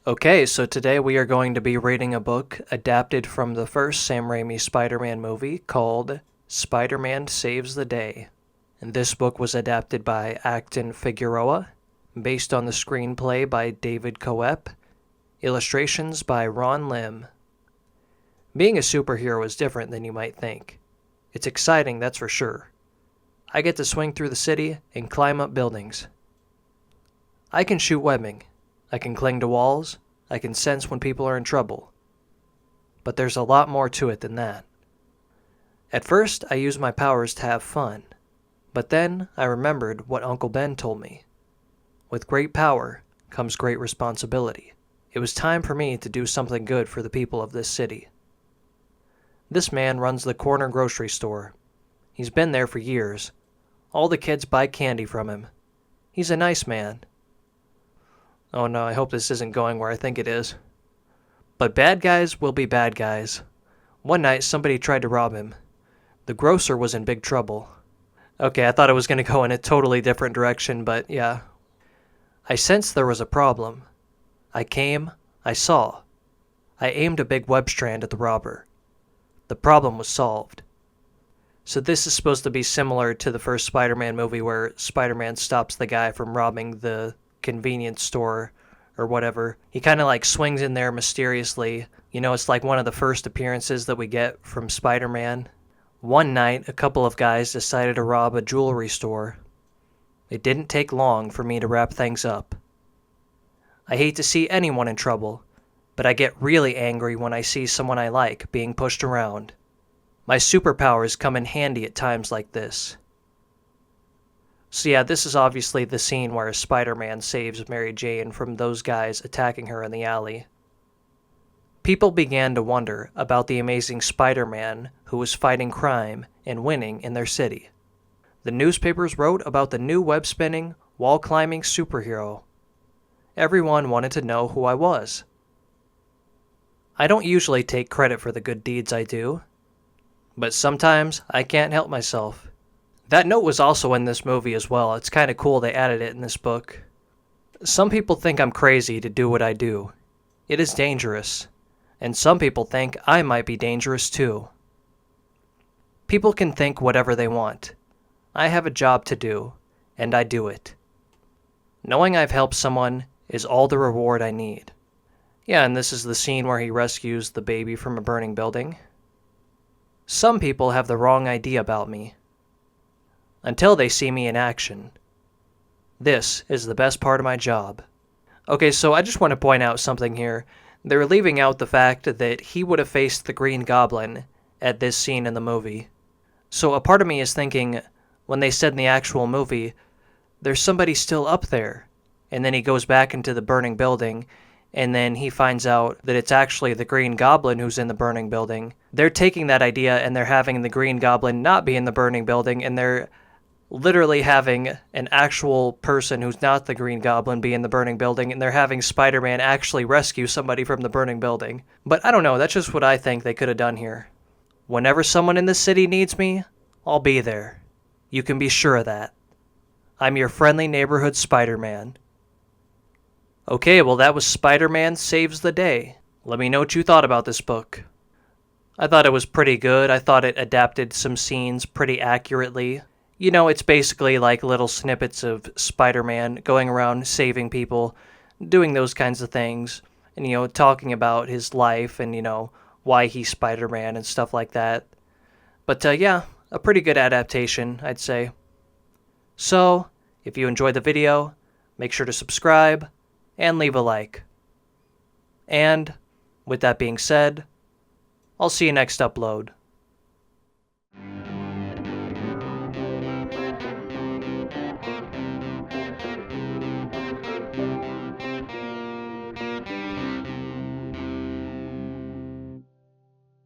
Okay, so today we are going to be reading a book adapted from the first Sam Raimi Spider-Man movie called Spider-Man Saves the Day. And this book was adapted by Acton Figueroa, based on the screenplay by David Coep, illustrations by Ron Lim. Being a superhero is different than you might think. It's exciting, that's for sure. I get to swing through the city and climb up buildings. I can shoot webbing. I can cling to walls. I can sense when people are in trouble. But there's a lot more to it than that. At first, I used my powers to have fun. But then I remembered what Uncle Ben told me. With great power comes great responsibility. It was time for me to do something good for the people of this city. This man runs the corner grocery store. He's been there for years. All the kids buy candy from him. He's a nice man. Oh no, I hope this isn't going where I think it is. But bad guys will be bad guys. One night, somebody tried to rob him. The grocer was in big trouble. Okay, I thought it was going to go in a totally different direction, but yeah. I sensed there was a problem. I came, I saw. I aimed a big web strand at the robber. The problem was solved. So this is supposed to be similar to the first Spider-Man movie where Spider-Man stops the guy from robbing the convenience store or whatever. He kind of like swings in there mysteriously. You know, it's like one of the first appearances that we get from Spider-Man. One night, a couple of guys decided to rob a jewelry store. It didn't take long for me to wrap things up. I hate to see anyone in trouble, but I get really angry when I see someone I like being pushed around. My superpowers come in handy at times like this. So yeah, this is obviously the scene where Spider-Man saves Mary Jane from those guys attacking her in the alley. People began to wonder about the amazing Spider-Man who was fighting crime and winning in their city. The newspapers wrote about the new web-spinning, wall-climbing superhero. Everyone wanted to know who I was. I don't usually take credit for the good deeds I do, but sometimes I can't help myself. That note was also in this movie as well. It's kind of cool they added it in this book. Some people think I'm crazy to do what I do. It is dangerous. And some people think I might be dangerous too. People can think whatever they want. I have a job to do, and I do it. Knowing I've helped someone is all the reward I need. Yeah, and this is the scene where he rescues the baby from a burning building. Some people have the wrong idea about me. Until they see me in action. This is the best part of my job. Okay, so I just want to point out something here. They're leaving out the fact that he would have faced the Green Goblin at this scene in the movie. So a part of me is thinking, when they said in the actual movie, there's somebody still up there. And then he goes back into the burning building, and then he finds out that it's actually the Green Goblin who's in the burning building. They're taking that idea and they're having the Green Goblin not be in the burning building, and they're literally having an actual person who's not the Green Goblin be in the burning building, and they're having Spider-Man actually rescue somebody from the burning building. But I don't know, that's just what I think they could have done here. Whenever someone in this city needs me, I'll be there. You can be sure of that. I'm your friendly neighborhood Spider-Man. Okay, well that was Spider-Man Saves the Day. Let me know what you thought about this book. I thought it was pretty good. I thought it adapted some scenes pretty accurately. You know, it's basically like little snippets of Spider-Man going around saving people, doing those kinds of things, and, you know, talking about his life and, you know, why he's Spider-Man and stuff like that. But, yeah, a pretty good adaptation, I'd say. So, if you enjoyed the video, make sure to subscribe and leave a like. And, with that being said, I'll see you next upload.